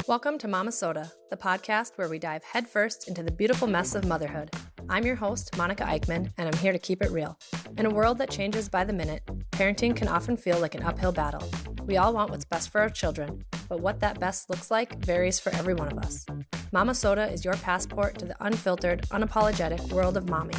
Welcome to Momma-Sota, the podcast where we dive headfirst into the beautiful mess of motherhood. I'm your host, Monica Eickman, and I'm here to keep it real. In a world that changes by the minute, parenting can often feel like an uphill battle. We all want what's best for our children, but what that best looks like varies for every one of us. Momma-Sota is your passport to the unfiltered, unapologetic world of mommy.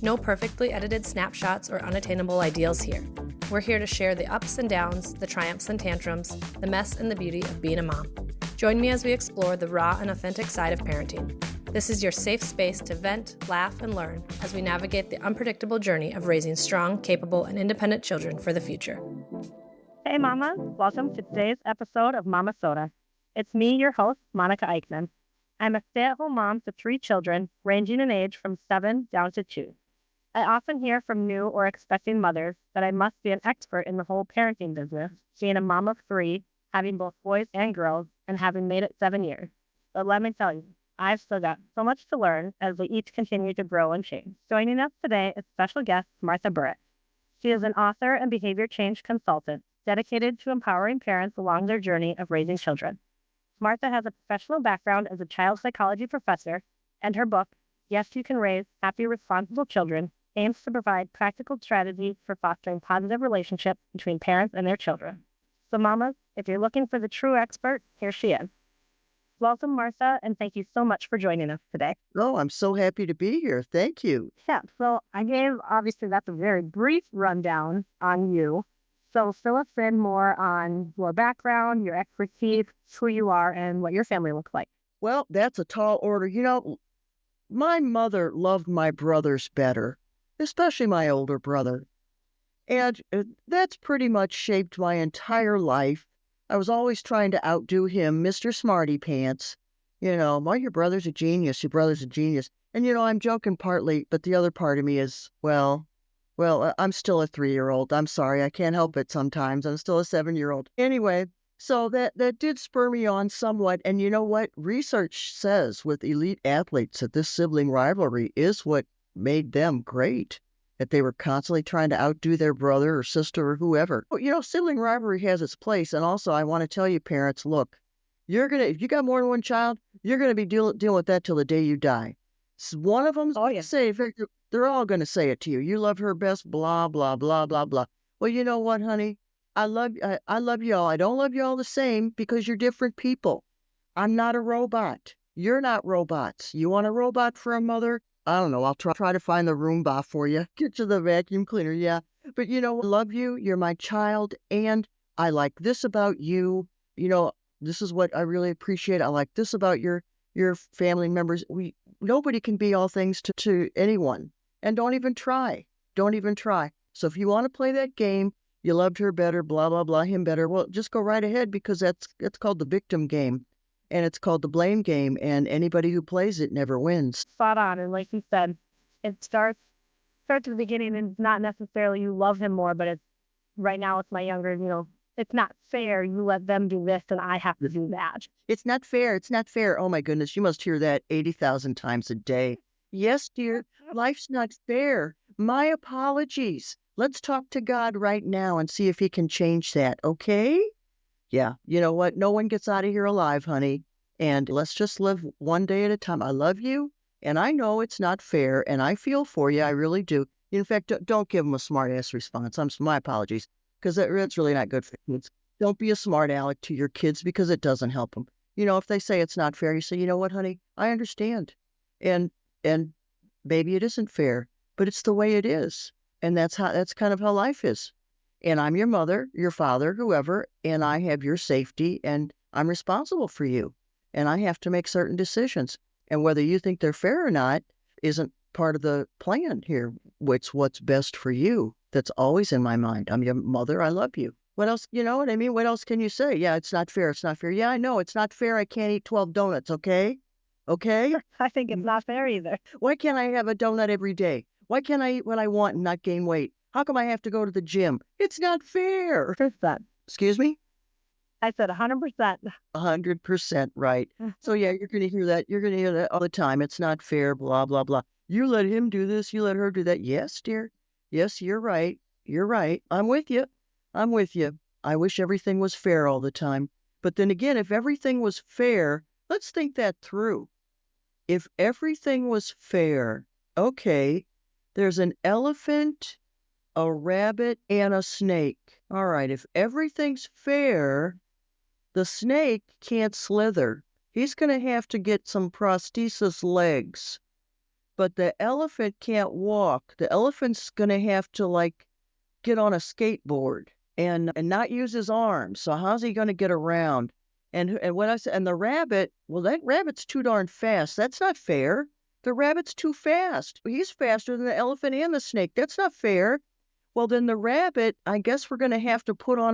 No perfectly edited snapshots or unattainable ideals here. We're here to share the ups and downs, the triumphs and tantrums, the mess and the beauty of being a mom. Join me as we explore the raw and authentic side of parenting. This is your safe space to vent, laugh, and learn as we navigate the unpredictable journey of raising strong, capable, and independent children for the future. Hey Mama, welcome to today's episode of Momma-Sota. It's me, your host, Monica Eickman. I'm a stay-at-home mom to 3 children, ranging in age from 7 down to 2. I often hear from new or expecting mothers that I must be an expert in the whole parenting business, being a mom of 3, having both boys and girls, and having made it 7 years. But let me tell you, I've still got so much to learn as we each continue to grow and change. Joining us today is special guest Martha Burich. She is an author and behavior change consultant dedicated to empowering parents along their journey of raising children. Martha has a professional background as a child psychology professor, and her book, Yes, You Can Raise Happy, Responsible Children, aims to provide practical strategies for fostering positive relationships between parents and their children. So mamas, if you're looking for the true expert, here she is. Welcome, Martha, and thank you so much for joining us today. Oh, I'm so happy to be here. Thank you. Yeah, so I gave, obviously, that's a very brief rundown on you. So fill us in more on your background, your expertise, who you are, and what your family looks like. Well, that's a tall order. You know, my mother loved my brothers better, especially my older brother. And that's pretty much shaped my entire life. I was always trying to outdo him, Mr. Smarty Pants. You know, well, your brother's a genius, your brother's a genius. And, you know, I'm joking partly, but the other part of me is, well, I'm still a 3-year-old. I'm sorry, I can't help it sometimes. I'm still a 7-year-old. Anyway, so that did spur me on somewhat. And you know what? Research says with elite athletes that this sibling rivalry is what made them great. That they were constantly trying to outdo their brother or sister or whoever. You know, sibling rivalry has its place. And also, I want to tell you, parents, look, if you got more than one child, you're going to be dealing with that till the day you die. One of them's they're all going to say it to you. You love her best, blah, blah, blah, blah, blah. Well, you know what, honey? I love you all. I don't love you all the same because you're different people. I'm not a robot. You're not robots. You want a robot for a mother? I don't know. I'll try to find the Roomba for you. Get you the vacuum cleaner, yeah. But, you know, I love you. You're my child. And I like this about you. You know, this is what I really appreciate. I like this about your family members. Nobody can be all things to anyone. And don't even try. Don't even try. So if you want to play that game, you loved her better, blah, blah, blah, him better. Well, just go right ahead because it's called the victim game. And it's called the blame game, and anybody who plays it never wins. Spot on, and like you said, it starts at the beginning, and not necessarily you love him more, but it's right now it's my younger, you know, it's not fair. You let them do this, and I have to do that. It's not fair. It's not fair. Oh my goodness, you must hear that 80,000 times a day. Yes, dear, life's not fair. My apologies. Let's talk to God right now and see if he can change that, okay? Yeah, you know what? No one gets out of here alive, honey. And let's just live one day at a time. I love you, and I know it's not fair, and I feel for you. I really do. In fact, don't give them a smart-ass response. My apologies, because that's really not good for kids. Don't be a smart aleck to your kids because it doesn't help them. You know, if they say it's not fair, you say, you know what, honey? I understand. And maybe it isn't fair, but it's the way it is. And that's kind of how life is. And I'm your mother, your father, whoever, and I have your safety, and I'm responsible for you. And I have to make certain decisions. And whether you think they're fair or not isn't part of the plan here. It's what's best for you. That's always in my mind. I'm your mother. I love you. What else? You know what I mean? What else can you say? Yeah, it's not fair. It's not fair. Yeah, I know. It's not fair. I can't eat 12 donuts, okay? Okay? I think it's not fair either. Why can't I have a donut every day? Why can't I eat what I want and not gain weight? How come I have to go to the gym? It's not fair. 100%. Excuse me? I said 100%. 100% right. So yeah, you're going to hear that. You're going to hear that all the time. It's not fair, blah, blah, blah. You let him do this. You let her do that. Yes, dear. Yes, you're right. You're right. I'm with you. I'm with you. I wish everything was fair all the time. But then again, if everything was fair, let's think that through. If everything was fair, okay, there's an elephant, a rabbit, and a snake. All right, if everything's fair, the snake can't slither. He's going to have to get some prosthesis legs. But the elephant can't walk. The elephant's going to have to get on a skateboard and not use his arms. So how's he going to get around? And what I said, and the rabbit, well, that rabbit's too darn fast. That's not fair. The rabbit's too fast. He's faster than the elephant and the snake. That's not fair. Well, then the rabbit, I guess we're going to have to put on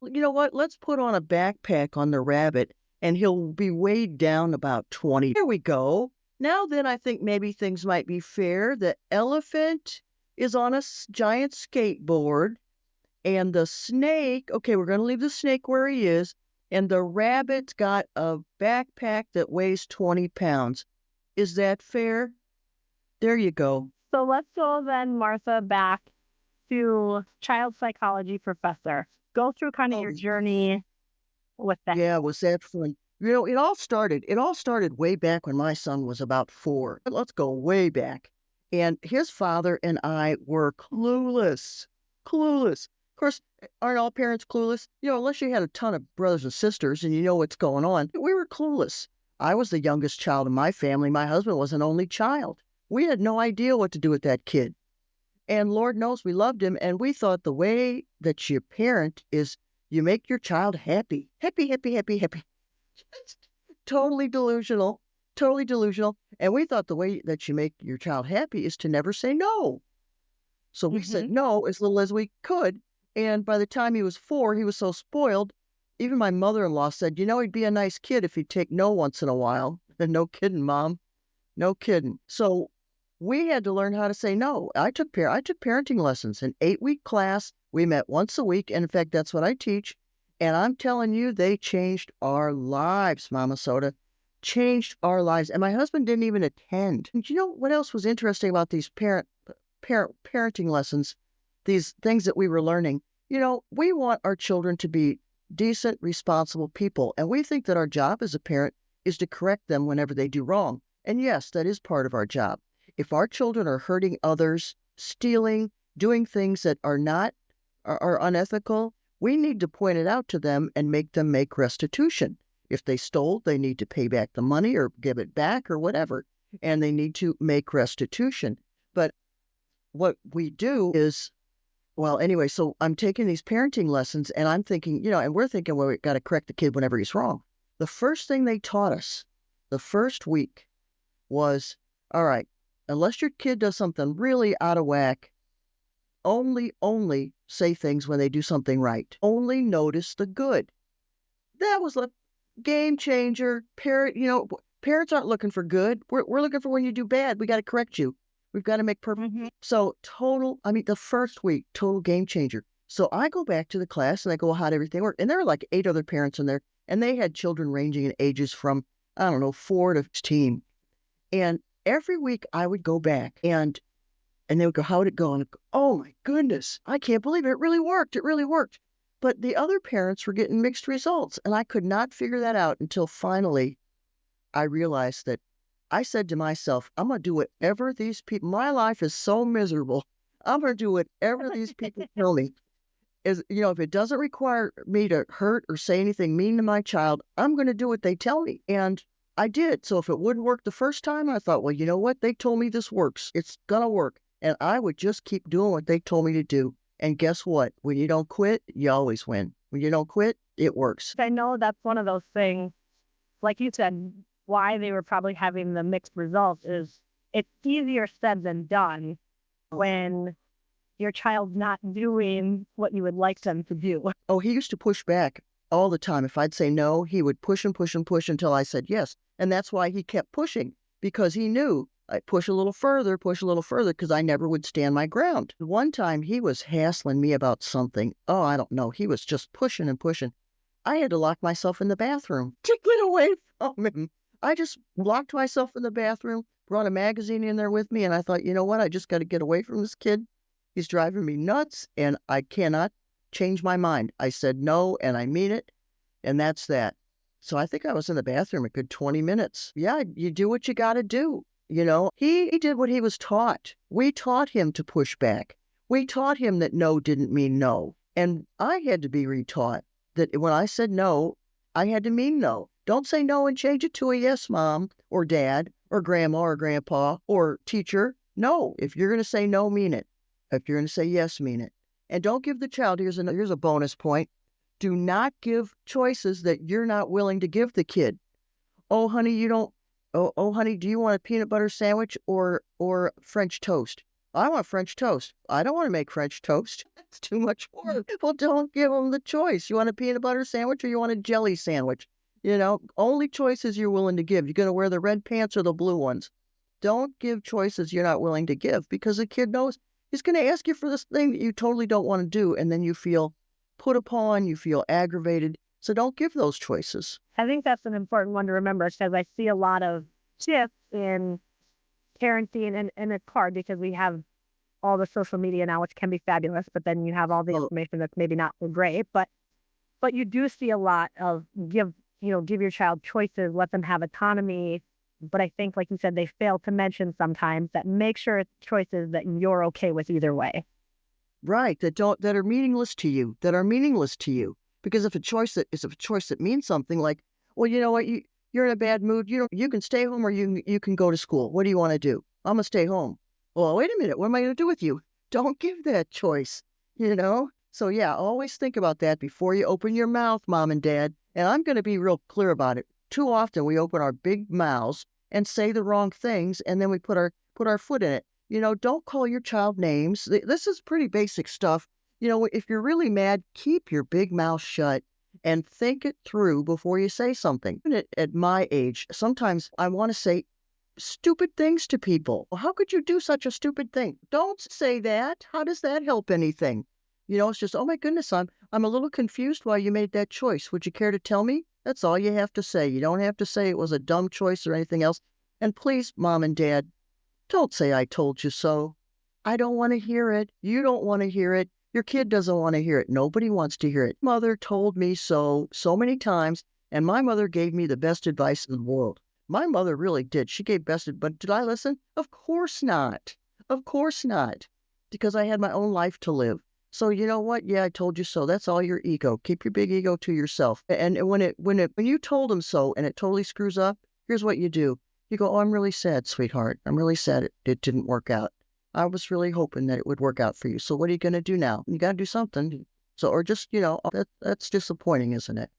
you know what? Let's put on a backpack on the rabbit and he'll be weighed down about 20. There we go. Now then, I think maybe things might be fair. The elephant is on a giant skateboard and the snake, okay, we're going to leave the snake where he is, and the rabbit's got a backpack that weighs 20 pounds. Is that fair? There you go. So let's go then, Martha, back to child psychology professor. Go through kind of your journey with that. Yeah, was that fun? You know, it all started way back when my son was about 4. Let's go way back. And his father and I were clueless. Of course, aren't all parents clueless? You know, unless you had a ton of brothers and sisters and you know what's going on. We were clueless. I was the youngest child in my family. My husband was an only child. We had no idea what to do with that kid. And Lord knows we loved him. And we thought the way that you parent is you make your child happy. Happy. Totally delusional. And we thought the way that you make your child happy is to never say no. So we said no as little as we could. And by the time he was 4, he was so spoiled. Even my mother-in-law said, you know, he'd be a nice kid if he'd take no once in a while. And no kidding, Mom. No kidding. So we had to learn how to say no. I took parenting lessons, an 8-week class. We met once a week. And in fact, that's what I teach. And I'm telling you, they changed our lives, Momma-Sota. Changed our lives. And my husband didn't even attend. And you know what else was interesting about these parenting lessons, these things that we were learning? You know, we want our children to be decent, responsible people. And we think that our job as a parent is to correct them whenever they do wrong. And yes, that is part of our job. If our children are hurting others, stealing, doing things that are unethical, we need to point it out to them and make them make restitution. If they stole, they need to pay back the money or give it back or whatever. And they need to make restitution. But what we do is, well, anyway, so I'm taking these parenting lessons and I'm thinking, you know, and we're thinking, well, we got to correct the kid whenever he's wrong. The first thing they taught us the first week was, all right, unless your kid does something really out of whack, only say things when they do something right. Only notice the good. That was a game changer. Parents aren't looking for good. We're looking for when you do bad. We got to correct you. We've got to make perfect. So the first week, total game changer. So I go back to the class and I go, well, how'd everything work? And there were like 8 other parents in there and they had children ranging in ages from, 4 to 16. And every week I would go back and they would go, how'd it go? And I'd go, oh my goodness, I can't believe it. It really worked. But the other parents were getting mixed results. And I could not figure that out until finally I realized that I said to myself, I'm going to do whatever these people, my life is so miserable. I'm going to do whatever these people tell me. If it doesn't require me to hurt or say anything mean to my child, I'm going to do what they tell me. And I did. So if it wouldn't work the first time, I thought, well, you know what? They told me this works. It's going to work. And I would just keep doing what they told me to do. And guess what? When you don't quit, you always win. When you don't quit, it works. I know that's one of those things, like you said, why they were probably having the mixed results is it's easier said than done when your child's not doing what you would like them to do. Oh, he used to push back all the time. If I'd say no, he would push and push and push until I said yes. And that's why he kept pushing, because he knew I'd push a little further, because I never would stand my ground. One time he was hassling me about something. Oh, I don't know. He was just pushing and pushing. I had to lock myself in the bathroom to get away from him. I just locked myself in the bathroom, brought a magazine in there with me, and I thought, you know what? I just got to get away from this kid. He's driving me nuts, and I cannot changed my mind. I said no, and I mean it, and that's that. So I think I was in the bathroom a good 20 minutes. Yeah, you do what you got to do. He did what he was taught. We taught him to push back. We taught him that no didn't mean no. And I had to be retaught that when I said no, I had to mean no. Don't say no and change it to a yes, mom, or dad, or grandma, or grandpa, or teacher. No, if you're going to say no, mean it. If you're going to say yes, mean it. And don't give the child, here's a bonus point, do not give choices that you're not willing to give the kid. Oh, honey, honey, do you want a peanut butter sandwich or French toast? I want French toast. I don't want to make French toast. It's too much work. Well, don't give them the choice. You want a peanut butter sandwich or you want a jelly sandwich? Only choices you're willing to give. You're going to wear the red pants or the blue ones. Don't give choices you're not willing to give, because the kid knows he's going to ask you for this thing that you totally don't want to do, and then you feel put upon, you feel aggravated. So don't give those choices. I think that's an important one to remember, because I see a lot of shifts in parenting, and it's hard because we have all the social media now, which can be fabulous, but then you have all the information that's maybe not so great. But you do see a lot of give your child choices, let them have autonomy. But I think, like you said, they fail to mention sometimes that make sure it's choices that you're okay with either way. Right, that are meaningless to you, Because if a choice that means something, like, well, you know what, you're in a bad mood, you can stay home or you can go to school. What do you want to do? I'm gonna stay home. Well, wait a minute, what am I gonna do with you? Don't give that choice, So yeah, always think about that before you open your mouth, mom and dad. And I'm gonna be real clear about it. Too often we open our big mouths and say the wrong things, and then we put our foot in it. Don't call your child names. This is pretty basic stuff. If you're really mad, keep your big mouth shut and think it through before you say something. At my age, sometimes I want to say stupid things to people. Well, how could you do such a stupid thing? Don't say that. How does that help anything? It's just, oh my goodness, I'm a little confused why you made that choice. Would you care to tell me? That's all you have to say. You don't have to say it was a dumb choice or anything else. And please, mom and dad, don't say I told you so. I don't want to hear it. You don't want to hear it. Your kid doesn't want to hear it. Nobody wants to hear it. Mother told me so many times, and my mother gave me the best advice in the world. My mother really did. She gave but did I listen? Of course not. Of course not. Because I had my own life to live. So you know what? Yeah, I told you so. That's all your ego. Keep your big ego to yourself. And when you told them so and it totally screws up, here's what you do. You go, oh, I'm really sad, sweetheart. I'm really sad it didn't work out. I was really hoping that it would work out for you. So what are you going to do now? You got to do something. So, or just, that's disappointing, isn't it?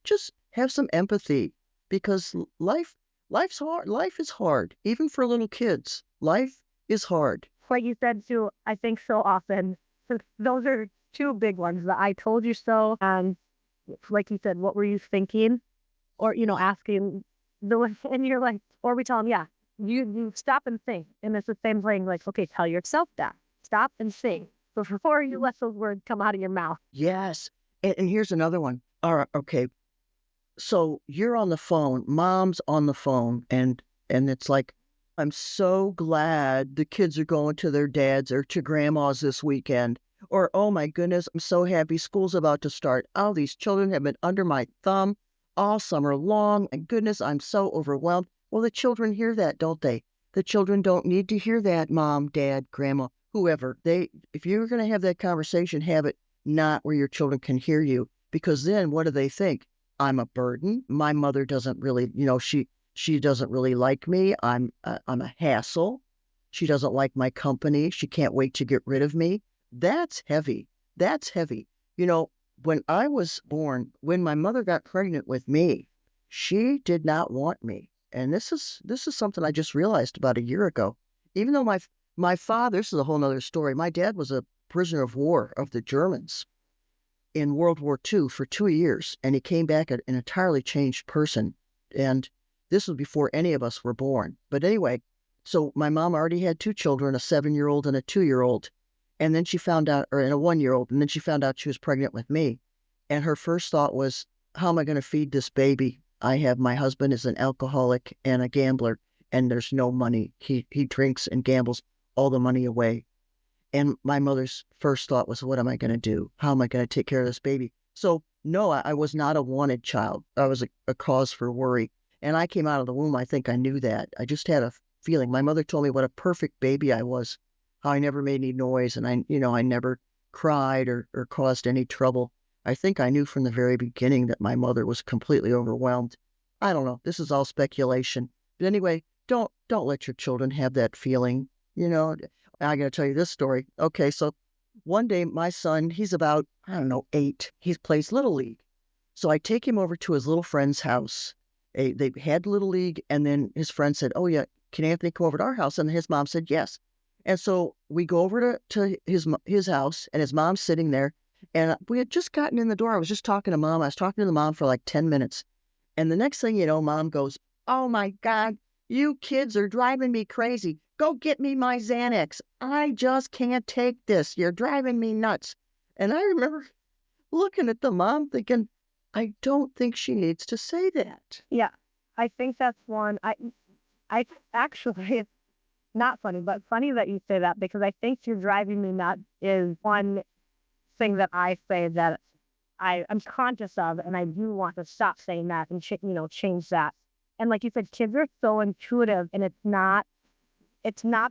Just have some empathy, because life's hard. Life is hard. Even for little kids, life is hard. Like you said too, I think so often, those are two big ones, the I told you so, and like you said, what were you thinking? Or, asking and you're like, or we tell them, yeah, you stop and think. And it's the same thing, like, okay, tell yourself that. Stop and think before you let those words come out of your mouth. Yes. And here's another one. All right, okay. So you're on the phone, mom's on the phone, and it's like, I'm so glad the kids are going to their dad's or to grandma's this weekend. Or, oh my goodness, I'm so happy school's about to start. All these children have been under my thumb all summer long. My goodness, I'm so overwhelmed. Well, the children hear that, don't they? The children don't need to hear that, mom, dad, grandma, whoever. If you're going to have that conversation, have it not where your children can hear you. Because then what do they think? I'm a burden. My mother doesn't really, she doesn't really like me. I'm a hassle. She doesn't like my company. She can't wait to get rid of me. That's heavy. That's heavy. When I was born, when my mother got pregnant with me, she did not want me. And this is something I just realized about a year ago. Even though my father, this is a whole nother story. My dad was a prisoner of war of the Germans in World War II for 2 years, and he came back an entirely changed person. And this was before any of us were born. But anyway, so my mom already had 2 children, a 7-year-old and a 2-year-old. And then she found out, and a 1-year-old, and then she found out she was pregnant with me. And her first thought was, how am I going to feed this baby? My husband is an alcoholic and a gambler, and there's no money. He drinks and gambles all the money away. And my mother's first thought was, what am I going to do? How am I going to take care of this baby? So no, I was not a wanted child. I was a cause for worry. And I came out of the womb, I think I knew that. I just had a feeling. My mother told me what a perfect baby I was, how I never made any noise, and I never cried or caused any trouble. I think I knew from the very beginning that my mother was completely overwhelmed. I don't know. This is all speculation. But anyway, don't let your children have that feeling. I got to tell you this story. Okay, so one day my son, he's about, I don't know, 8. He plays Little League. So I take him over to his little friend's house. They had Little League, and then his friend said, oh yeah, can Anthony come over to our house? And his mom said yes. And so we go over to his house, and his mom's sitting there. And we had just gotten in the door. I was just talking to mom. I was talking to the mom for like 10 minutes. And the next thing you know, mom goes, oh my God, you kids are driving me crazy. Go get me my Xanax. I just can't take this. You're driving me nuts. And I remember looking at the mom thinking, I don't think she needs to say that. Yeah, I think that's one. I actually, it's not funny, but funny that you say that, because I think you're driving me nuts is one thing that I say that I'm conscious of, and I do want to stop saying that and change that. And like you said, kids are so intuitive, and it's not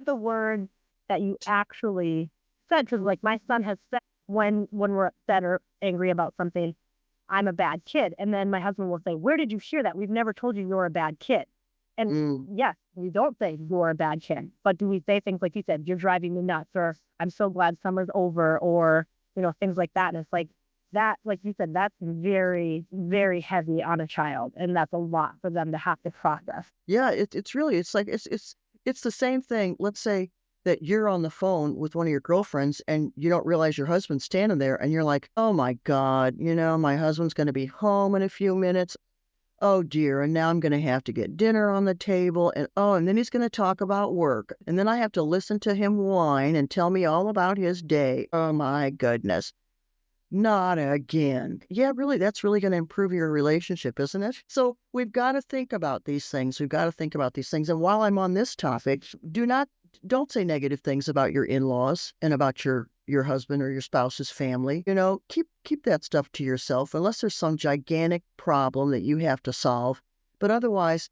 the word that you actually said. Because like my son has said, when we're upset or angry about something, I'm a bad kid. And then my husband will say, where did you hear that? We've never told you you're a bad kid. And yes, we don't say you're a bad kid, but do we say things like you said, you're driving me nuts, or I'm so glad summer's over, or, things like that. And it's like that, like you said, that's very, very heavy on a child. And that's a lot for them to have to process. Yeah, it's really, it's like, it's the same thing. Let's say that you're on the phone with one of your girlfriends and you don't realize your husband's standing there, and you're like, oh my God, my husband's going to be home in a few minutes. Oh dear. And now I'm going to have to get dinner on the table, and then he's going to talk about work. And then I have to listen to him whine and tell me all about his day. Oh my goodness. Not again. Yeah, really, that's really going to improve your relationship, isn't it? So we've got to think about these things. And while I'm on this topic, don't say negative things about your in-laws and about your husband or your spouse's family. Keep that stuff to yourself, unless there's some gigantic problem that you have to solve. But otherwise,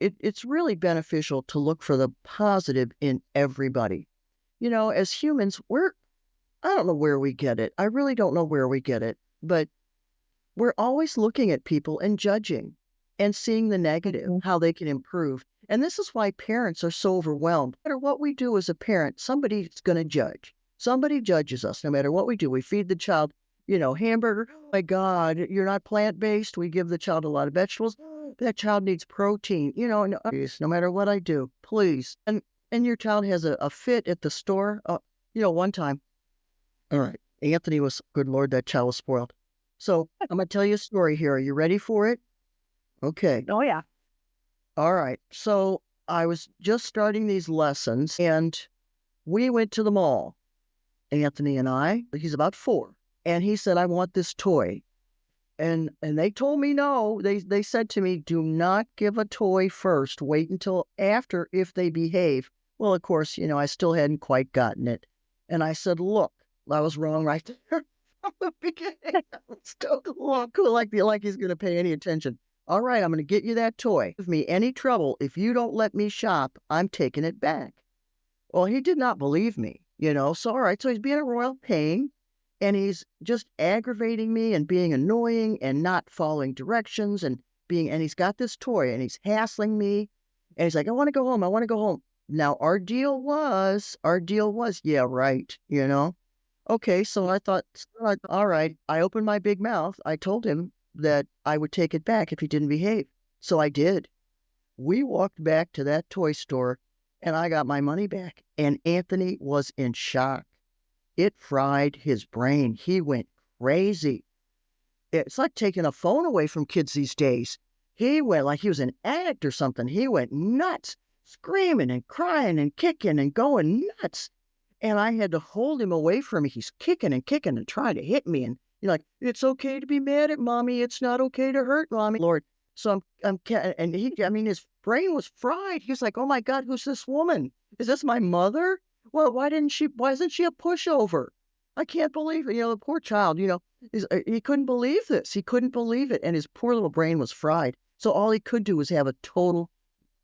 it's really beneficial to look for the positive in everybody. As humans, I don't know where we get it. I really don't know where we get it, but we're always looking at people and judging and seeing the negative, how they can improve. And this is why parents are so overwhelmed. No matter what we do as a parent, somebody's going to judge. Somebody judges us no matter what we do. We feed the child, hamburger. Oh my God, you're not plant-based. We give the child a lot of vegetables. That child needs protein, no matter what I do, please. And your child has a fit at the store. One time, all right, Anthony was, good Lord, that child was spoiled. So I'm going to tell you a story here. Are you ready for it? Okay. Oh, yeah. All right. So I was just starting these lessons, and we went to the mall, Anthony and I. He's about 4. And he said, I want this toy. And they told me no. They said to me, do not give a toy first. Wait until after, if they behave. Well, of course, I still hadn't quite gotten it. And I said, look, I was wrong right there from the beginning. Still cool, like he's going to pay any attention. All right, I'm going to get you that toy. Give me any trouble. If you don't let me shop, I'm taking it back. Well, he did not believe me, So, all right, so he's being a royal pain, and he's just aggravating me and being annoying and not following directions and he's got this toy and he's hassling me. And he's like, I want to go home. Now, our deal was, yeah, right, Okay, so I thought, all right, I opened my big mouth. I told him that I would take it back if he didn't behave. So I did. We walked back to that toy store, and I got my money back. And Anthony was in shock. It fried his brain. He went crazy. It's like taking a phone away from kids these days. He went like he was an addict or something. He went nuts, screaming and crying and kicking and going nuts. And I had to hold him away from me. He's kicking and trying to hit me. And you're like, it's okay to be mad at mommy. It's not okay to hurt mommy. Lord. So his brain was fried. He was like, oh my God, who's this woman? Is this my mother? Well, why isn't she a pushover? I can't believe it. The poor child, he couldn't believe this. He couldn't believe it. And his poor little brain was fried. So all he could do was have a total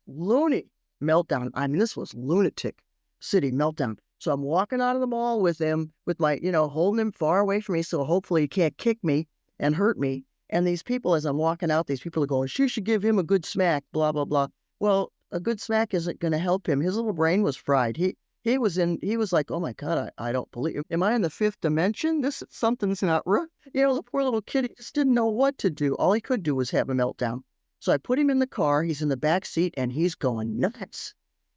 loony meltdown. I mean, this was lunatic city meltdown. So I'm walking out of the mall with him, with my, holding him far away from me. So hopefully he can't kick me and hurt me. And these people, as I'm walking out, these people are going, she should give him a good smack, blah, blah, blah. Well, a good smack isn't going to help him. His little brain was fried. He was like, oh my God, I don't believe, am I in the fifth dimension? Something's not right. The poor little kid, he just didn't know what to do. All he could do was have a meltdown. So I put him in the car. He's in the back seat and he's going nuts.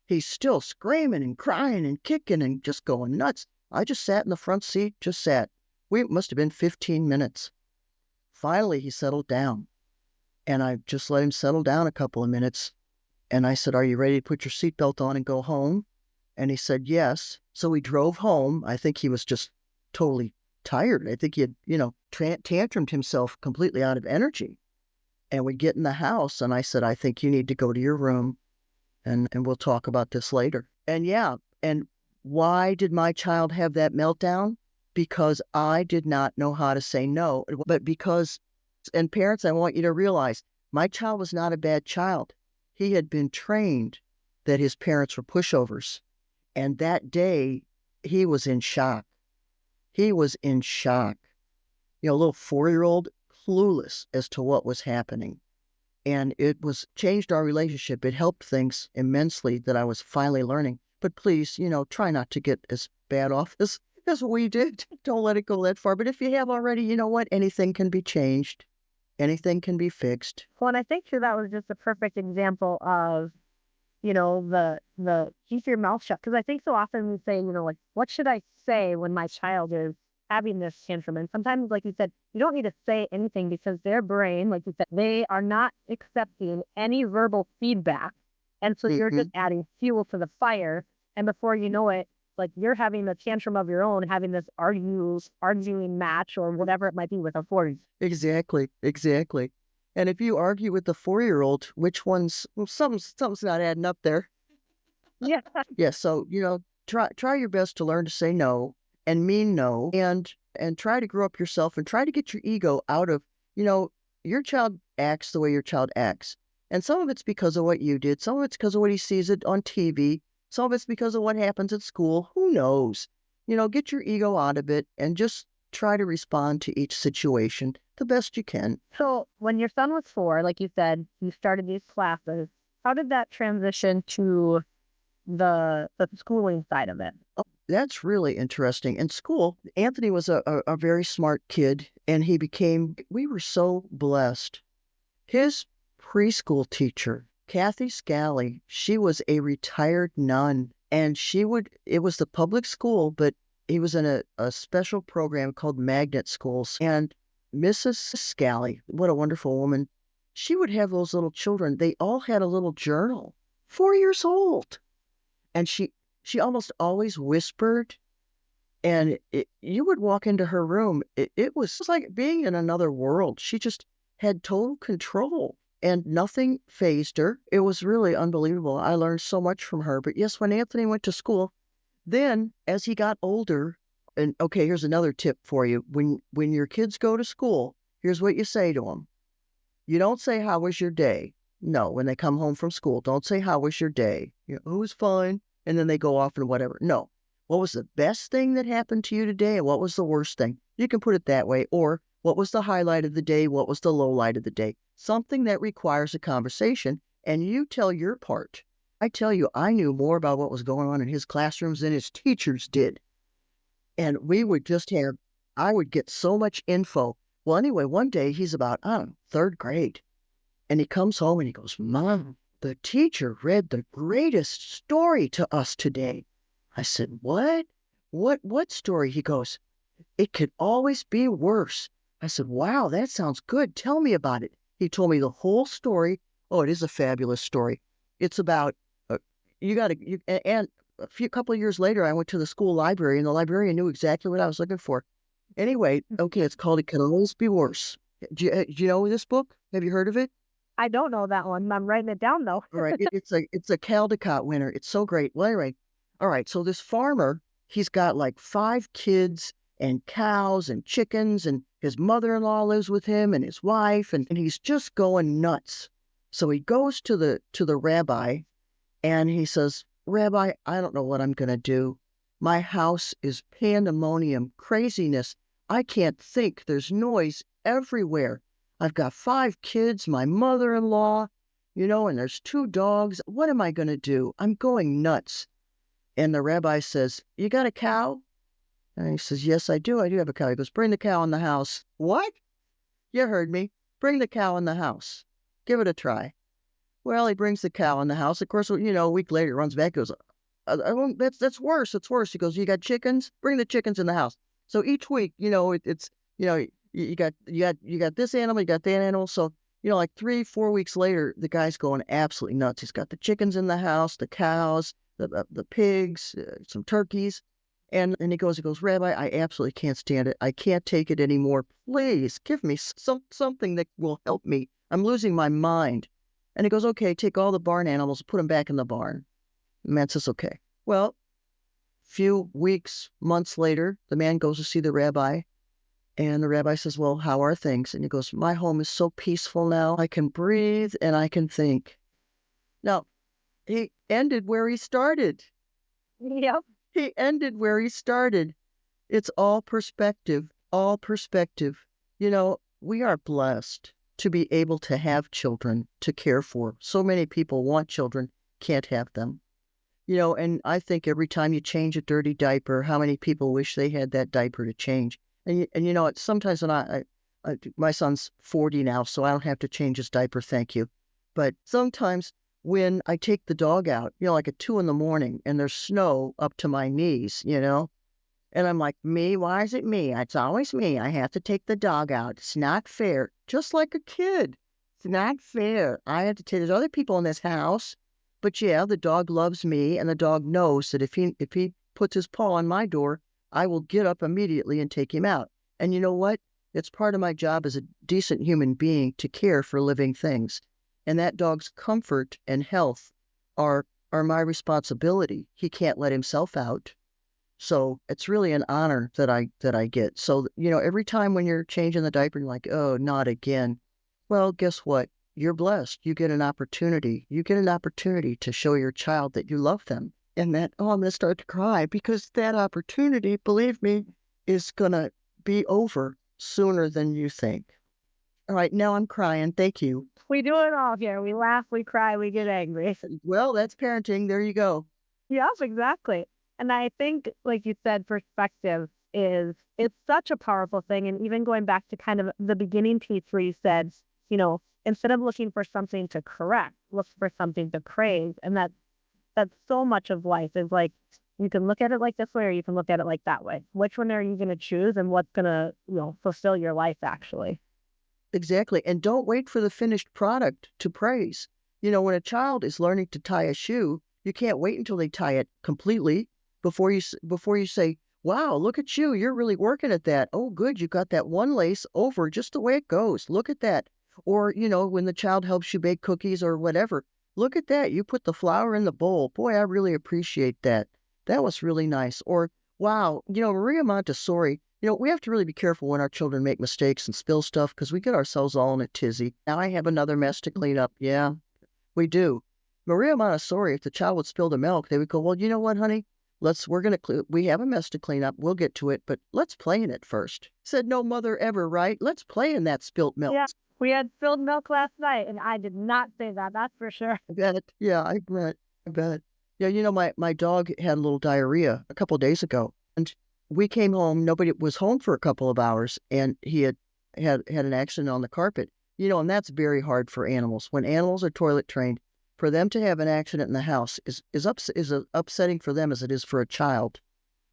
He's still screaming and crying and kicking and just going nuts. I just sat in the front seat, just sat. We must have been 15 minutes. Finally, he settled down. And I just let him settle down a couple of minutes. And I said, are you ready to put your seatbelt on and go home? And he said, yes. So we drove home. I think he was just totally tired. I think he had, tantrumed himself completely out of energy. And we get in the house and I said, I think you need to go to your room and we'll talk about this later. And yeah. And why did my child have that meltdown? Because I did not know how to say no. But because, and parents, I want you to realize, my child was not a bad child. He had been trained that his parents were pushovers. And that day, he was in shock. He was in shock. A little 4-year-old, clueless as to what was happening. And it changed our relationship. It helped things immensely that I was finally learning. But please, try not to get as bad off as we did. Don't let it go that far. But if you have already, you know what? Anything can be changed. Anything can be fixed. Well, and I think too, that was just a perfect example of, the keep your mouth shut. Because I think so often we say, like, what should I say when my child is having this tantrum? And sometimes, like you said, you don't need to say anything because their brain, like you said, they are not accepting any verbal feedback. And so you're just adding fuel to the fire. And before you know it, like you're having a tantrum of your own, having this arguing match or whatever it might be with a 4-year-old. Exactly. And if you argue with the 4-year-old, which one's, something's not adding up there. Yeah. Yeah. So, try your best to learn to say no and mean no and try to grow up yourself and try to get your ego out of, your child acts the way your child acts. And some of it's because of what you did. Some of it's because of what he sees it on TV. Some of it's because of what happens at school. Who knows? Get your ego out of it and just try to respond to each situation the best you can. So when your son was 4, like you said, you started these classes. How did that transition to the schooling side of it? Oh, that's really interesting. In school, Anthony was a very smart kid, and we were so blessed. His preschool teacher, Kathy Scally, she was a retired nun, and it was the public school, but he was in a special program called magnet schools. And Mrs. Scally, what a wonderful woman. She would have those little children. They all had a little journal, 4 years old. And she almost always whispered. And you would walk into her room. It was like being in another world. She just had total control and nothing fazed her. It was really unbelievable. I learned so much from her. But yes, when Anthony went to school, then as he got older, and okay, here's another tip for you. When your kids go to school, here's what you say to them. You don't say, how was your day? No, when they come home from school, don't say, how was your day? It was fine. And then they go off and whatever. No. What was the best thing that happened to you today? And what was the worst thing? You can put it that way. Or what was the highlight of the day? What was the low light of the day? Something that requires a conversation. And you tell your part. I tell you, I knew more about what was going on in his classrooms than his teachers did. And we would I would get so much info. Well, anyway, one day he's about, 3rd grade. And he comes home and he goes, Mom, the teacher read the greatest story to us today. I said, what? What story? He goes, it could always be worse. I said, wow, that sounds good. Tell me about it. He told me the whole story. Oh, it is a fabulous story. It's about, and a couple of years later, I went to the school library and the librarian knew exactly what I was looking for. Anyway, okay, it's called It Could Always Be Worse. Do you know this book? Have you heard of it? I don't know that one. I'm writing it down though. All right. It's a Caldecott winner. It's so great. Well, anyway, All right, so this farmer, he's got like 5 kids and cows and chickens, and his mother-in-law lives with him and his wife, and he's just going nuts. So he goes to the rabbi and he says, Rabbi, I don't know what I'm going to do. My house is pandemonium, craziness. I can't think. There's noise everywhere. I've got 5 kids, my mother-in-law, and there's 2 dogs. What am I going to do? I'm going nuts. And the rabbi says, you got a cow? And he says, yes, I do. I do have a cow. He goes, bring the cow in the house. What? You heard me. Bring the cow in the house. Give it a try. Well, he brings the cow in the house. Of course, a week later, he runs back, goes, that's worse. It's worse. He goes, you got chickens? Bring the chickens in the house. So each week, it's, you got this animal, you got that animal. So, like 3-4 weeks later, the guy's going absolutely nuts. He's got the chickens in the house, the cows, the pigs, some turkeys. And he goes, Rabbi, I absolutely can't stand it. I can't take it anymore. Please give me something that will help me. I'm losing my mind. And he goes, okay, take all the barn animals, put them back in the barn. The man says, okay. Well, few weeks, months later, the man goes to see the rabbi. And the rabbi says, well, how are things? And he goes, my home is so peaceful now. I can breathe and I can think. Now, he ended where he started. Yep. He ended where he started. It's all perspective, all perspective. We are blessed to be able to have children to care for. So many people want children, can't have them. And I think every time you change a dirty diaper, how many people wish they had that diaper to change? And sometimes when my son's 40 now, so I don't have to change his diaper, thank you. But sometimes when I take the dog out, like at 2 a.m, and there's snow up to my knees, and I'm like, me? Why is it me? It's always me. I have to take the dog out. It's not fair. Just like a kid. It's not fair. I have to take, there's other people in this house, but yeah, the dog loves me, and the dog knows that if he puts his paw on my door, I will get up immediately and take him out. And you know what? It's part of my job as a decent human being to care for living things. And that dog's comfort and health are my responsibility. He can't let himself out. So it's really an honor that I get. So, every time when you're changing the diaper, you're like, oh, not again. Well, guess what? You're blessed. You get an opportunity. You get an opportunity to show your child that you love them. And that, I'm going to start to cry because that opportunity, believe me, is going to be over sooner than you think. All right, now I'm crying. Thank you. We do it all here. We laugh, we cry, we get angry. Well, that's parenting. There you go. Yes, exactly. And I think, like you said, perspective it's such a powerful thing. And even going back to kind of the beginning piece where you said, instead of looking for something to correct, look for something to praise. And that's so much of life is like, you can look at it like this way, or you can look at it like that way. Which one are you going to choose, and what's going to, fulfill your life actually? Exactly. And don't wait for the finished product to praise. When a child is learning to tie a shoe, you can't wait until they tie it completely before you say, wow, look at you. You're really working at that. Oh, good. You got that one lace over just the way it goes. Look at that. Or, when the child helps you bake cookies or whatever, look at that. You put the flour in the bowl. Boy, I really appreciate that. That was really nice. Or, wow, Maria Montessori, we have to really be careful when our children make mistakes and spill stuff because we get ourselves all in a tizzy. Now I have another mess to clean up. Yeah, we do. Maria Montessori, if the child would spill the milk, they would go, well, you know what, honey? We have a mess to clean up. We'll get to it, but let's play in it first. Said no mother ever, right? Let's play in that spilt milk. Yeah, we had spilled milk last night, and I did not say that. That's for sure. I bet. Yeah, I bet. Yeah, my dog had a little diarrhea a couple of days ago, and we came home. Nobody was home for a couple of hours, and he had an accident on the carpet. And that's very hard for animals. When animals are toilet trained, for them to have an accident in the house is upsetting for them as it is for a child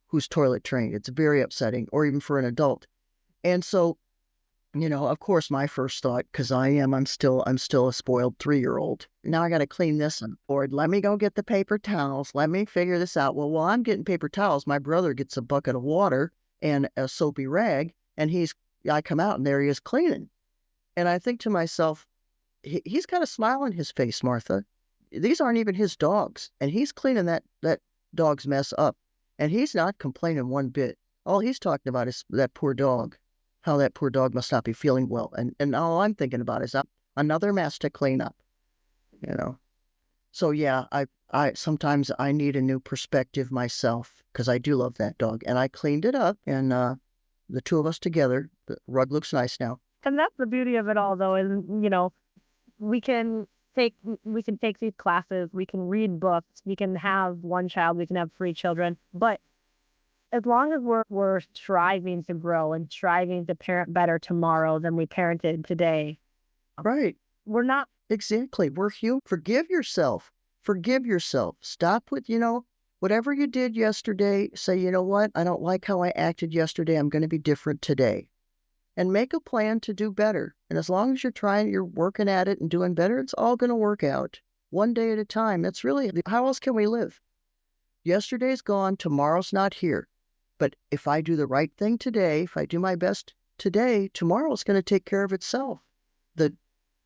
who's toilet trained. It's very upsetting, or even for an adult. And so, of course, my first thought, because I'm still a spoiled 3-year-old. Now I got to clean this one. Lord, let me go get the paper towels. Let me figure this out. Well, while I'm getting paper towels, my brother gets a bucket of water and a soapy rag, and I come out and there he is cleaning. And I think to myself, he's got a smile on his face, Martha. These aren't even his dogs, and he's cleaning that dogs mess up. And he's not complaining one bit. All he's talking about is that poor dog, how that poor dog must not be feeling well. And all I'm thinking about is another mess to clean up, you know. So yeah, I sometimes I need a new perspective myself because I do love that dog. And I cleaned it up, and the two of us together, the rug looks nice now. And that's the beauty of it all, though, is, we can take these classes, we can read books, we can have one child, we can have 3 children, but as long as we're striving to grow and striving to parent better tomorrow than we parented today, Right. we're not. Exactly. We're human. Forgive yourself. Forgive yourself. Stop with, whatever you did yesterday. Say, you know what? I don't like how I acted yesterday. I'm going to be different today. And make a plan to do better. And as long as you're working at it and doing better, it's all going to work out one day at a time. That's really, how else can we live? Yesterday's gone. Tomorrow's not here. But if I do the right thing today, if I do my best today, tomorrow's going to take care of itself. The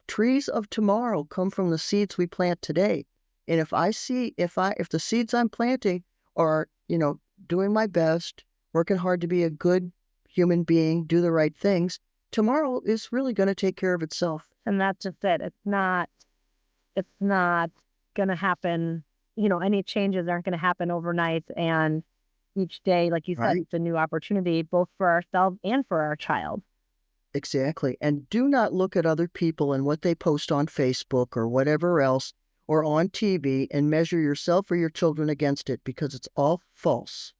trees of tomorrow come from the seeds we plant today. And if the seeds I'm planting are, doing my best, working hard to be a good human being, do the right things, tomorrow is really going to take care of itself. And that's just it. It's not going to happen. Any changes aren't going to happen overnight. And each day, like you said, Right. it's a new opportunity, both for ourselves and for our child. Exactly. And do not look at other people and what they post on Facebook or whatever else or on TV and measure yourself or your children against it, because it's all false.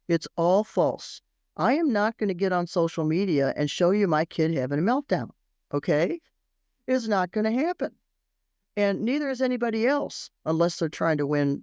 It's all false. I am not going to get on social media and show you my kid having a meltdown. Okay? It's not going to happen. And neither is anybody else, unless they're trying to win,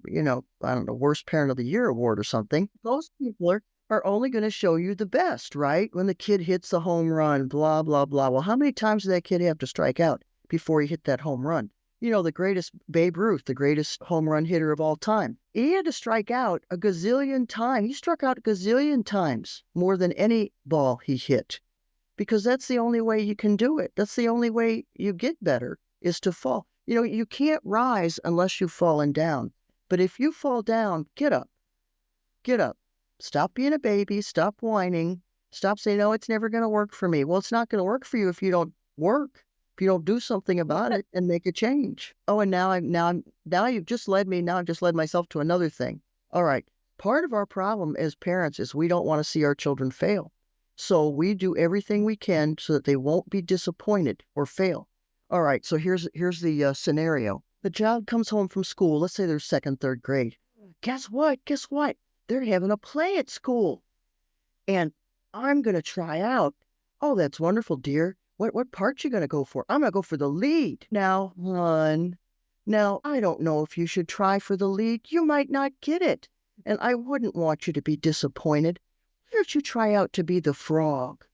I don't know, Worst Parent of the Year award or something. Those people are only going to show you the best, right? When the kid hits the home run, blah, blah, blah. Well, how many times did that kid have to strike out before he hit that home run? The greatest Babe Ruth, the greatest home run hitter of all time. He had to strike out a gazillion times. He struck out a gazillion times more than any ball he hit, because that's the only way you can do it. That's the only way you get better, is to fall. You can't rise unless you've fallen down. But if you fall down, get up. Get up. Stop being a baby. Stop whining. Stop saying, "Oh, it's never going to work for me." Well, it's not going to work for you if you don't work, if you don't do something about it and make a change. Oh, and now you've just led me. Now I've just led myself to another thing. All right. Part of our problem as parents is we don't want to see our children fail. So we do everything we can so that they won't be disappointed or fail. All right, so here's the scenario. The child comes home from school. Let's say they're 2nd, 3rd grade. Guess what? They're having a play at school. And I'm going to try out. Oh, that's wonderful, dear. What part you going to go for? I'm going to go for the lead. Now, hon, I don't know if you should try for the lead. You might not get it. And I wouldn't want you to be disappointed. Why don't you try out to be the frog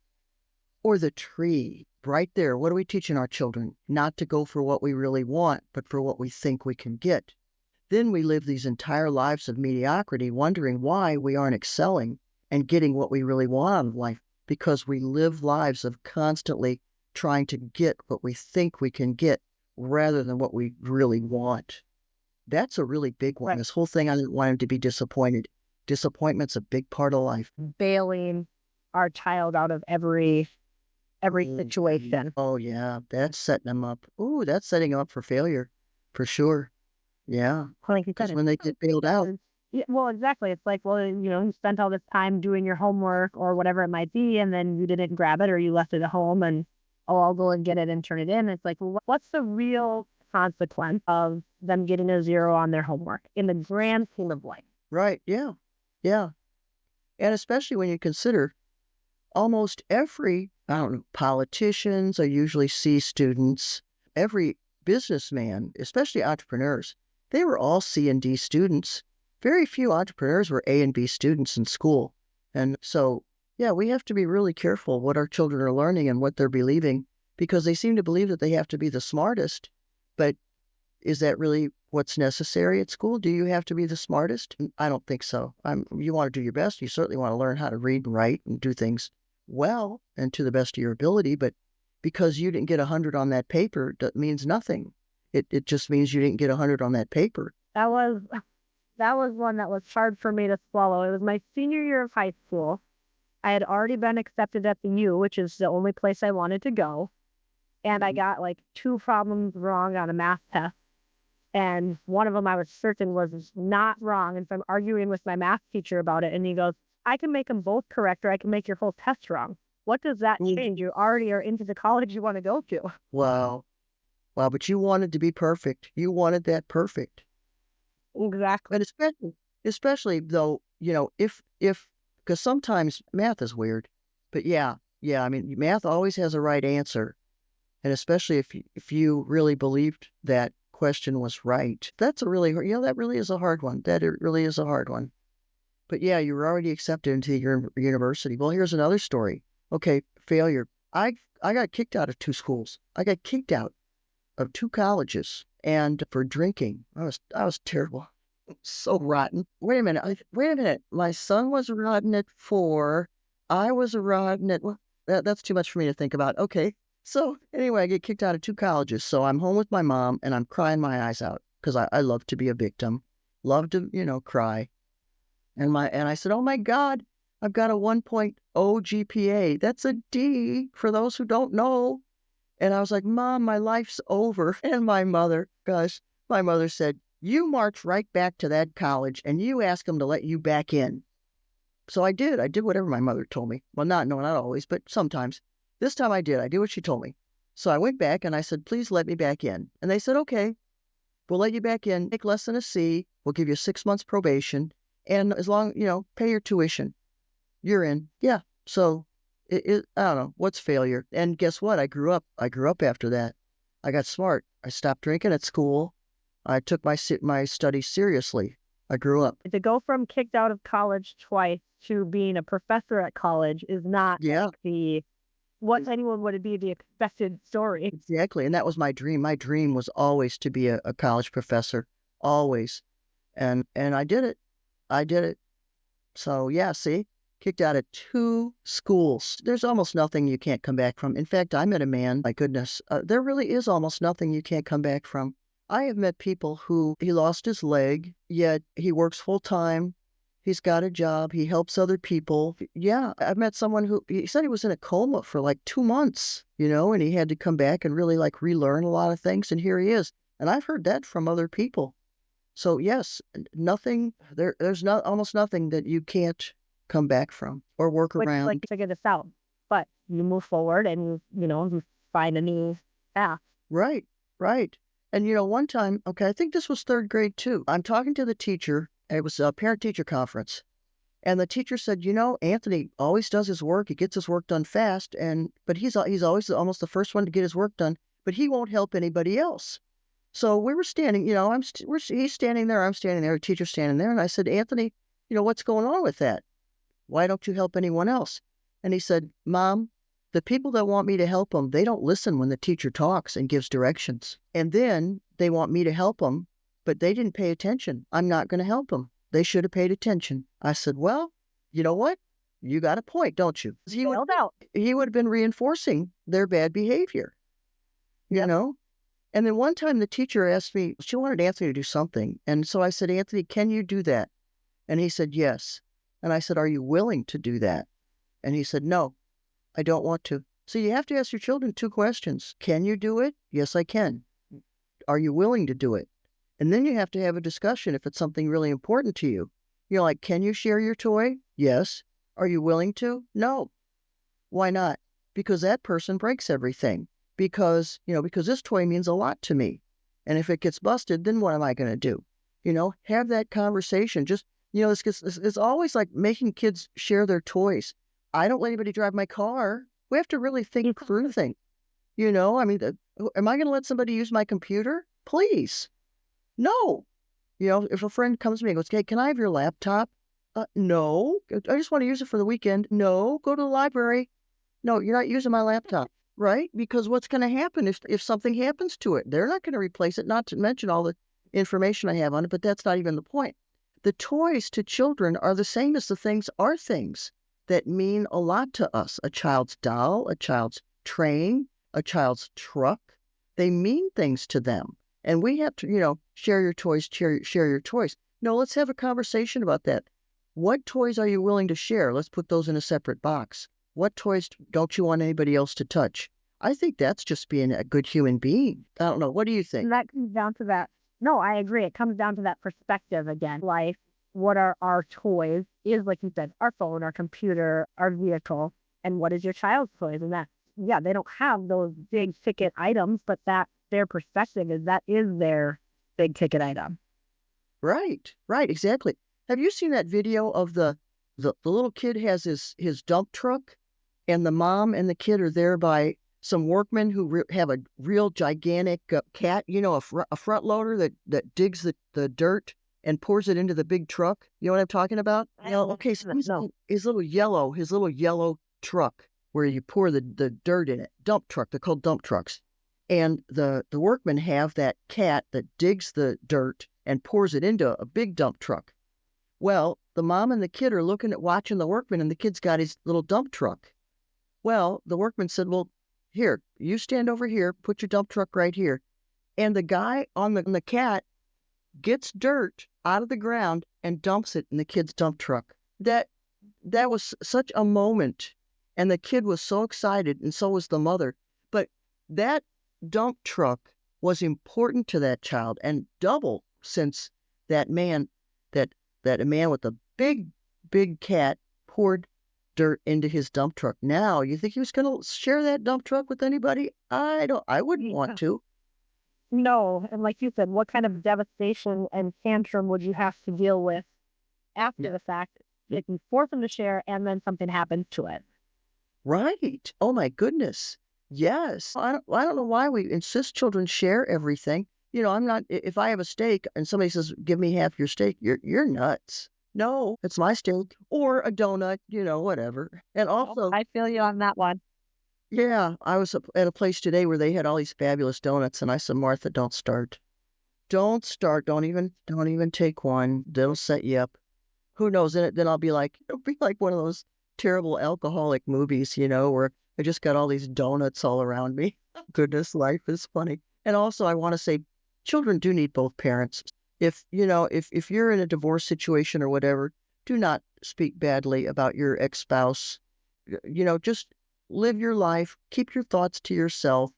or the tree? Right there, what are we teaching our children? Not to go for what we really want, but for what we think we can get. Then we live these entire lives of mediocrity, wondering why we aren't excelling and getting what we really want out of life, because we live lives of constantly trying to get what we think we can get rather than what we really want. That's a really big one. Right. This whole thing, I didn't want him to be disappointed. Disappointment's a big part of life. Bailing our child out of every situation. Oh, yeah. That's setting them up. Ooh, that's setting them up for failure, for sure. Yeah. Like you said, Because when they get bailed out. Yeah, well, exactly. It's like, well, you spent all this time doing your homework or whatever it might be, and then you didn't grab it or you left it at home, and, oh, I'll go and get it and turn it in. It's like, well, what's the real consequence of them getting a 0 on their homework in the grand scheme of life? Right. Yeah. Yeah. And especially when you consider almost every, politicians are usually C students. Every businessman, especially entrepreneurs, they were all C and D students. Very few entrepreneurs were A and B students in school. And so, yeah, we have to be really careful what our children are learning and what they're believing, because they seem to believe that they have to be the smartest. But is that really what's necessary at school? Do you have to be the smartest? I don't think so. You want to do your best. You certainly want to learn how to read and write and do things well and to the best of your ability. But because you didn't get 100 on that paper, that means nothing. It just means you didn't get 100 on that paper. That was that was one that was hard for me to swallow. It was my senior year of high school. I had already been accepted at the U, which is the only place I wanted to go. And I got like 2 problems wrong on a math test. And one of them I was certain was not wrong. And so I'm arguing with my math teacher about it. And he goes, I can make them both correct, or I can make your whole test wrong. What does that change? You already are into the college you want to go to. Wow. Wow, but you wanted to be perfect. You wanted that perfect. Exactly. And especially though, if because sometimes math is weird. But yeah, I mean, math always has a right answer. And especially if you really believed that question was right. That's a really, that really is a hard one. That it really is a hard one. But yeah, you were already accepted into your university. Well, here's another story. Okay, failure. I got kicked out of 2 schools. I got kicked out of 2 colleges, and for drinking. I was terrible. So rotten. Wait a minute. My son was rotten at 4. I was rotten at, well, that's too much for me to think about. Okay. So anyway, I get kicked out of 2 colleges. So I'm home with my mom and I'm crying my eyes out because I love to be a victim, love to, cry. And I said, oh my God, I've got a 1.0 GPA. That's a D for those who don't know. And I was like, Mom, my life's over. And my mother said, you march right back to that college and you ask them to let you back in. So I did. I did whatever my mother told me. Well, not always, but sometimes. This time I did. I did what she told me. So I went back and I said, please let me back in. And they said, okay, we'll let you back in. Make less than a C. We'll give you 6 months probation. And as long, pay your tuition. You're in. Yeah. So I don't know. What's failure? And guess what? I grew up after that. I got smart. I stopped drinking at school. I took my studies seriously. I grew up. To go from kicked out of college twice to being a professor at college is not what anyone would be the expected story. Exactly. And that was my dream. My dream was always to be a college professor. Always. And I did it. So yeah, see, kicked out of 2 schools. There's almost nothing you can't come back from. In fact, I met a man, my goodness, there really is almost nothing you can't come back from. I have met people who he lost his leg, yet he works full time. He's got a job. He helps other people. Yeah, I've met someone who, he said he was in a coma for like 2 months, and he had to come back and really like relearn a lot of things. And here he is. And I've heard that from other people. So yes, there's almost nothing that you can't come back from or work around. Like figure this out, but you move forward and, you find a new path. Right. And one time, okay, I think this was 3rd grade too. I'm talking to the teacher. It was a parent-teacher conference. And the teacher said, Anthony always does his work. He gets his work done fast. But he's always almost the first one to get his work done, but he won't help anybody else. So we were standing, he's standing there, I'm standing there, the teacher's standing there. And I said, Anthony, what's going on with that? Why don't you help anyone else? And he said, Mom, the people that want me to help them, they don't listen when the teacher talks and gives directions. And then they want me to help them, but they didn't pay attention. I'm not going to help them. They should have paid attention. I said, well, you know what? You got a point, don't you? He would have been reinforcing their bad behavior, And then one time the teacher asked me, she wanted Anthony to do something. And so I said, Anthony, can you do that? And he said, yes. And I said, are you willing to do that? And he said, no, I don't want to. So you have to ask your children 2 questions. Can you do it? Yes, I can. Are you willing to do it? And then you have to have a discussion if it's something really important to you. You're like, can you share your toy? Yes. Are you willing to? No. Why not? Because that person breaks everything. Because this toy means a lot to me. And if it gets busted, then what am I going to do? Have that conversation. Just, it's always like making kids share their toys. I don't let anybody drive my car. We have to really think through things. Am I going to let somebody use my computer? Please. No. If a friend comes to me and goes, hey, can I have your laptop? No. I just want to use it for the weekend. No. Go to the library. No, you're not using my laptop. Right? Because what's going to happen if something happens to it? They're not going to replace it, not to mention all the information I have on it, but that's not even the point. The toys to children are the same as the things are things that mean a lot to us. A child's doll, a child's train, a child's truck. They mean things to them. And we have to, share your toys, share your toys. No, let's have a conversation about that. What toys are you willing to share? Let's put those in a separate box. What toys don't you want anybody else to touch? I think that's just being a good human being. I don't know. What do you think? And that comes down to that. No, I agree. It comes down to that perspective again. Life, what are our toys? Is, like you said, our phone, our computer, our vehicle, and what is your child's toys? And that, yeah, they don't have those big ticket items, but that their perspective is that is their big ticket item. Right, exactly. Have you seen that video of the little kid has his dump truck, and the mom and the kid are there by some workmen who have a real gigantic cat, a front loader that digs the dirt and pours it into the big truck. You know what I'm talking about? Okay, so his little yellow truck where you pour the dirt in it, dump truck. They're called dump trucks. And the workmen have that cat that digs the dirt and pours it into a big dump truck. Well, the mom and the kid are watching the workman, and the kid's got his little dump truck. Well, the workman said, well, here, you stand over here, put your dump truck right here. And the guy on the cat gets dirt out of the ground and dumps it in the kid's dump truck. That was such a moment. And the kid was so excited, and so was the mother. But that dump truck was important to that child, and double since that man with the big cat poured dirt into his dump truck. Now, you think he was going to share that dump truck with anybody? I wouldn't want to. No, and like you said, what kind of devastation and tantrum would you have to deal with after the fact? You can force them to share, and then something happens to it. Right. Oh my goodness. Yes. I don't know why we insist children share everything. I'm not, if I have a steak and somebody says, give me half your steak, you're nuts. No, it's my steak, or a donut, whatever. And also, I feel you on that one. Yeah, I was at a place today where they had all these fabulous donuts, and I said, Martha, don't start. Don't start. Don't even take one. They'll set you up. Who knows? Then it'll be like one of those terrible alcoholic movies, where I just got all these donuts all around me. Goodness, life is funny. And also, I want to say, children do need both parents. If you're in a divorce situation or whatever, do not speak badly about your ex-spouse. Just live your life, keep your thoughts to yourself,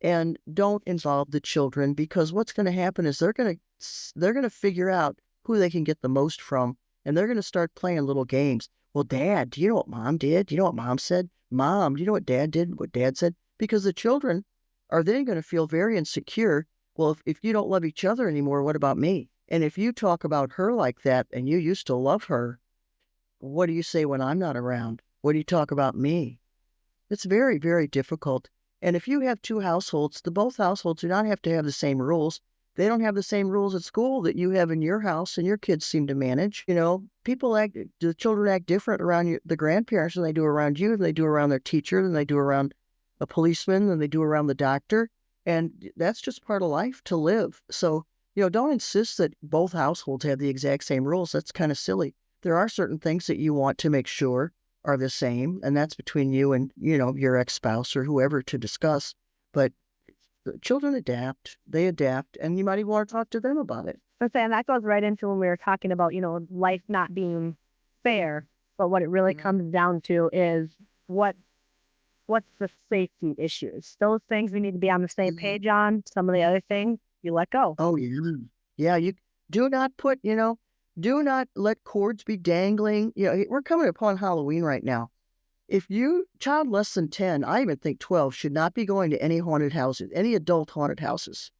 and don't involve the children, because what's going to happen is they're going to figure out who they can get the most from, and they're going to start playing little games. Well, Dad, do you know what Mom did? Do you know what Mom said? Mom, do you know what Dad did? What Dad said? Because the children are then going to feel very insecure. Well, if you don't love each other anymore, what about me? And if you talk about her like that and you used to love her, what do you say when I'm not around? What do you talk about me? It's very, very difficult. And if you have two households, both households do not have to have the same rules. They don't have the same rules at school that you have in your house and your kids seem to manage. The children act different around the grandparents than they do around you, than they do around their teacher, than they do around a policeman, than they do around the doctor. And that's just part of life to live. So, don't insist that both households have the exact same rules. That's kind of silly. There are certain things that you want to make sure are the same, and that's between you and, your ex-spouse or whoever to discuss. But children adapt, and you might even want to talk to them about it. And that goes right into when we were talking about, life not being fair, but what it really comes down to is what's the safety issues. Those things we need to be on the same page on. Some of the other things you let go. Oh, yeah. Yeah, you do not put, do not let cords be dangling. We're coming upon Halloween right now. If child less than 10, I even think 12, should not be going to any haunted houses, any adult haunted houses.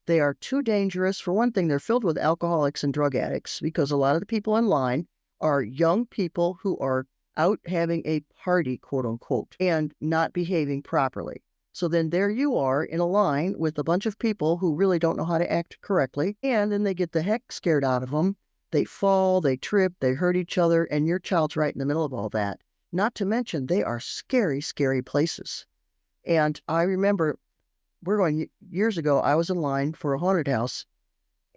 They are too dangerous. For one thing, they're filled with alcoholics and drug addicts, because a lot of the people in line are young people who are out having a party, quote unquote, and not behaving properly. So then there you are in a line with a bunch of people who really don't know how to act correctly, and then they get the heck scared out of them. They fall, they trip, they hurt each other, and your child's right in the middle of all that. Not to mention, they are scary, scary places. And I remember, years ago, I was in line for a haunted house,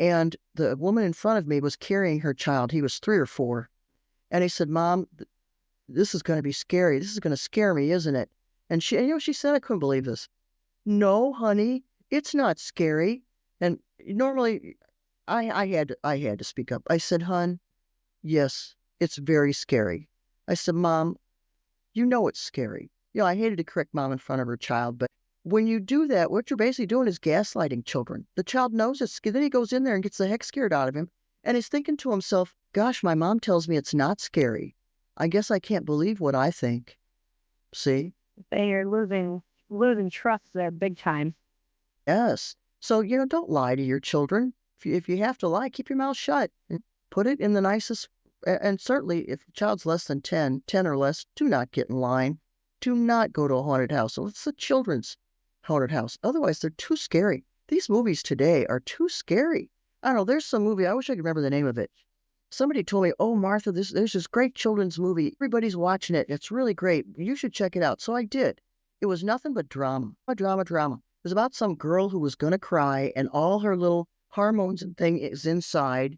and the woman in front of me was carrying her child. He was 3 or 4. And he said, Mom, this is going to be scary. This is going to scare me, isn't it? And she said, I couldn't believe this. No, honey, it's not scary. And normally I had to speak up. I said, "Hun, yes, it's very scary." I said, "Mom, you know it's scary." I hated to correct mom in front of her child, but when you do that, what you're basically doing is gaslighting children. The child knows it's scary. Then he goes in there and gets the heck scared out of him, and he's thinking to himself, "Gosh, my mom tells me it's not scary. I guess I can't believe what I think." See? You're losing trust there big time. Yes. So, don't lie to your children. If you have to lie, keep your mouth shut. And put it in the nicest, and certainly if the child's less than 10 or less, do not get in line. Do not go to a haunted house. So it's a children's haunted house. Otherwise, they're too scary. These movies today are too scary. I don't know. There's some movie, I wish I could remember the name of it. Somebody told me, "Oh, Martha, there's this great children's movie. Everybody's watching it. It's really great. You should check it out." So I did. It was nothing but drama. Drama. It was about some girl who was going to cry, and all her little hormones and things inside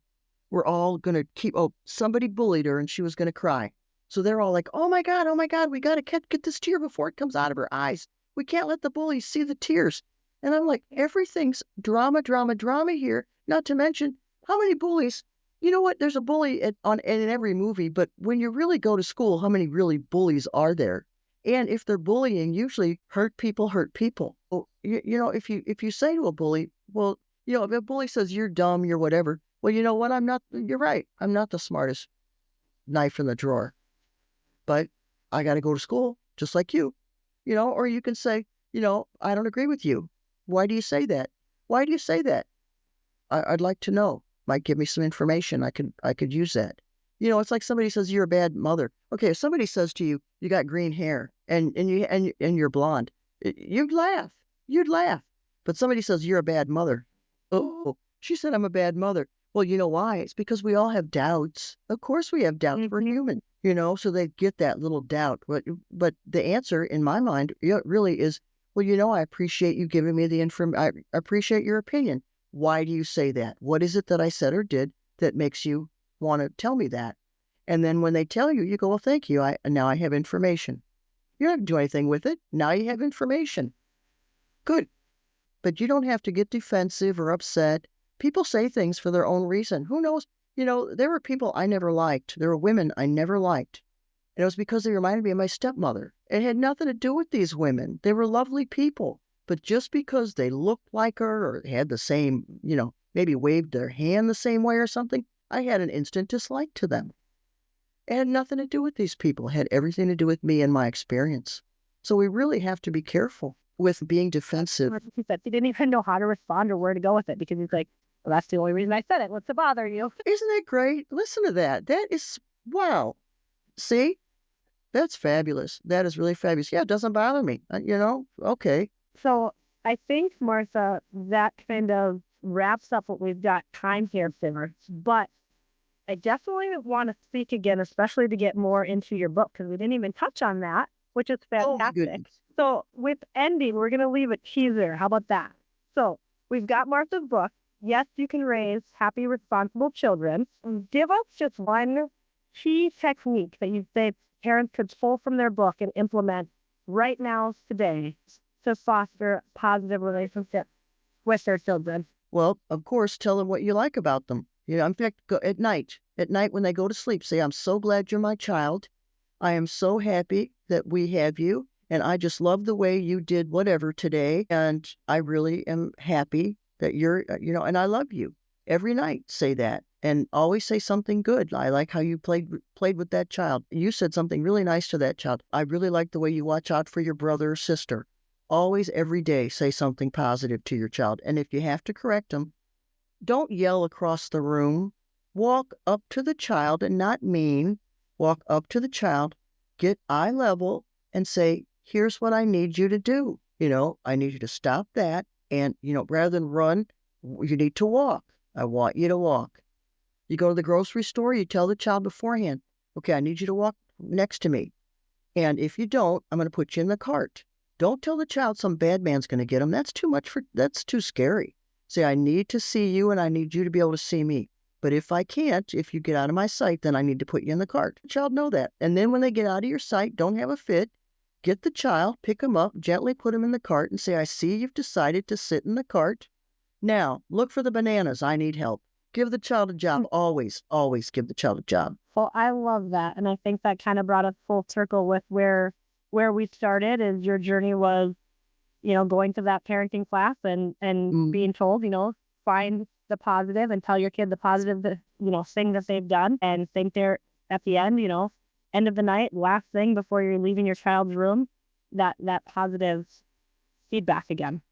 were all going to somebody bullied her and she was going to cry. So they're all like, oh my God, we got to get this tear before it comes out of her eyes. We can't let the bullies see the tears. And I'm like, everything's drama here. Not to mention, how many bullies? You know what? There's a bully in every movie, but when you really go to school, how many really bullies are there? And if they're bullying, usually hurt people. Well, if you say to a bully, well, if a bully says you're dumb, you're whatever. Well, you know what? You're right. I'm not the smartest knife in the drawer, but I got to go to school just like you, or you can say, I don't agree with you. Why do you say that? Why do you say that? I'd like to know. Might give me some information. I could use that. It's like somebody says you're a bad mother. Okay, if somebody says to you, you got green hair and you're blonde, you'd laugh. But somebody says you're a bad mother. Oh, she said I'm a bad mother. Well, you know why? It's because we all have doubts. Of course we have doubts. We're human, so they get that little doubt. But the answer in my mind really is, well, I appreciate you giving me the information. I appreciate your opinion. Why do you say that? What is it that I said or did that makes you want to tell me that? And then when they tell you, you go, well, thank you. Now I have information. You don't have to do anything with it. Now you have information. Good. But you don't have to get defensive or upset. People say things for their own reason. Who knows? There were people I never liked. There were women I never liked. And it was because they reminded me of my stepmother. It had nothing to do with these women. They were lovely people. But just because they looked like her or had the same, maybe waved their hand the same way or something, I had an instant dislike to them. It had nothing to do with these people. It had everything to do with me and my experience. So we really have to be careful with being defensive. He said he didn't even know how to respond or where to go with it because he's like, well, that's the only reason I said it. What's to bother you? Isn't that great? Listen to that. That is, wow. See? That's fabulous. That is really fabulous. Yeah, it doesn't bother me. Okay. So I think, Martha, that kind of wraps up what we've got time here for. But I definitely want to speak again, especially to get more into your book, because we didn't even touch on that, which is fantastic. So with ending, we're going to leave a teaser. How about that? So we've got Martha's book. Yes, you can raise happy, responsible children. Give us just one key technique that you say parents could pull from their book and implement right now, today, to foster a positive relationship with their children. Well, of course, tell them what you like about them. In fact, go at night when they go to sleep, say, I'm so glad you're my child. I am so happy that we have you. And I just love the way you did whatever today. And I really am happy that you're, and I love you. Every night, say that. And always say something good. I like how you played with that child. You said something really nice to that child. I really like the way you watch out for your brother or sister. Always, every day, say something positive to your child. And if you have to correct them, don't yell across the room. Walk up to the child and not mean. Walk up to the child, get eye level, and say, here's what I need you to do. I need you to stop that. And, rather than run, you need to walk. I want you to walk. You go to the grocery store, you tell the child beforehand, okay, I need you to walk next to me. And if you don't, I'm going to put you in the cart. Don't tell the child some bad man's going to get him. That's too scary. Say, I need to see you and I need you to be able to see me. But if I can't, if you get out of my sight, then I need to put you in the cart. The child know that. And then when they get out of your sight, don't have a fit. Get the child, pick him up, gently put him in the cart and say, I see you've decided to sit in the cart. Now, look for the bananas. I need help. Give the child a job. Always, always give the child a job. Well, I love that. And I think that kind of brought us full circle with where we started. Is your journey was, going to that parenting class and being told, find the positive and tell your kid the positive, thing that they've done, and think they're at the end, end of the night, last thing before you're leaving your child's room, that positive feedback again.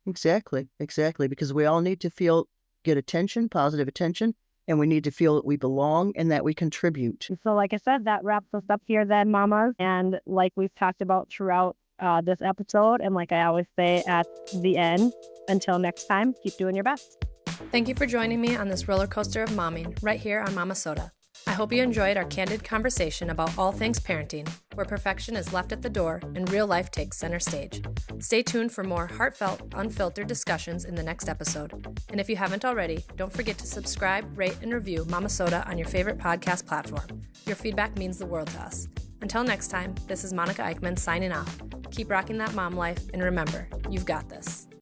Exactly. Because we all need to get attention, positive attention, and we need to feel that we belong and that we contribute. So like I said, that wraps us up here then, mamas. And like we've talked about throughout this episode, and like I always say at the end, until next time, keep doing your best. Thank you for joining me on this roller coaster of momming right here on Momma-Sota. I hope you enjoyed our candid conversation about all things parenting, where perfection is left at the door and real life takes center stage. Stay tuned for more heartfelt, unfiltered discussions in the next episode. And if you haven't already, don't forget to subscribe, rate, and review Momma-Sota on your favorite podcast platform. Your feedback means the world to us. Until next time, this is Monica Eickman signing off. Keep rocking that mom life, and remember, you've got this.